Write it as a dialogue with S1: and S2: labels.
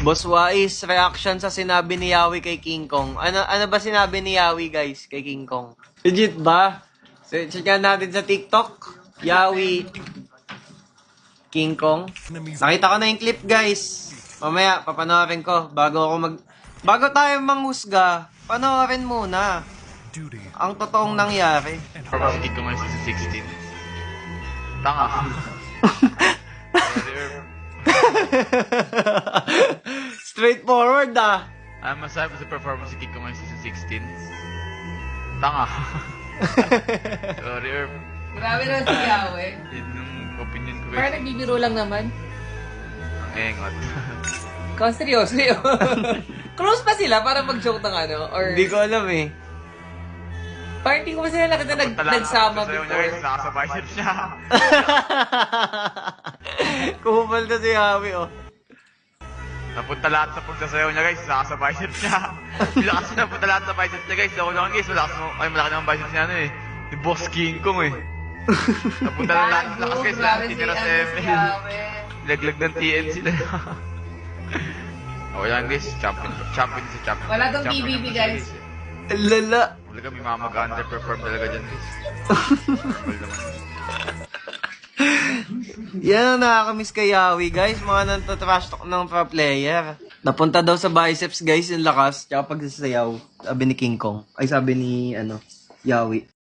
S1: Boss Wais, reaction sa sinabi ni Yawi kay King Kong. Ano ba sinabi ni Yawi, guys, kay King Kong? Legit ba? Search natin sa TikTok. Yawi, King Kong. Nakita ko na yung clip, guys. Mamaya, papanoorin ko. Bago tayo manghusga, panoorin muna ang totoong nangyari.
S2: Probably King Kong season 16. Tanga.
S1: Straightforward ah.
S2: Ano masabi sa performance ni King Kong season 16? Tanga. Sorry, Herb.
S3: Grabe na si Yawe.
S2: Yun yung opinion ko.
S3: Parang nagbibiro lang naman.
S2: Ang engot.
S3: Kung seryoso yun. Close pa sila para mag-joke ng ano? Or
S1: Hindi ko alam eh.
S3: parang hindi ko pa sila nakita nagsama
S2: Sayo niya
S3: before.
S2: guys, nasa biceps niya.
S1: Kuhumal na si Yawi oh.
S2: Napunta lahat sa pagsasayaw niya guys, nasa biceps niya. Lakas niya napunta lahat sa biceps niya guys. Ako naman guys, malaki naman biceps niya ano eh. Ni Boss King Kong eh. Napunta lang lahat sa lakas guys, lahat tinira sa ML. Laglag ng TN sila. Okay lang guys, champion si champion.
S3: Wala tong PBB, guys.
S1: Lala.
S2: Wala kami mga mag-underperform talaga dyan guys. Wala naman.
S1: Yan ang nakakamiss kay Yawi, guys. Mga nantatrash talk ng pro player. Napunta daw sa biceps, guys, yung lakas. Tsaka pagsasayaw. Sabi ni King Kong. Ay, sabi ni, Yawi.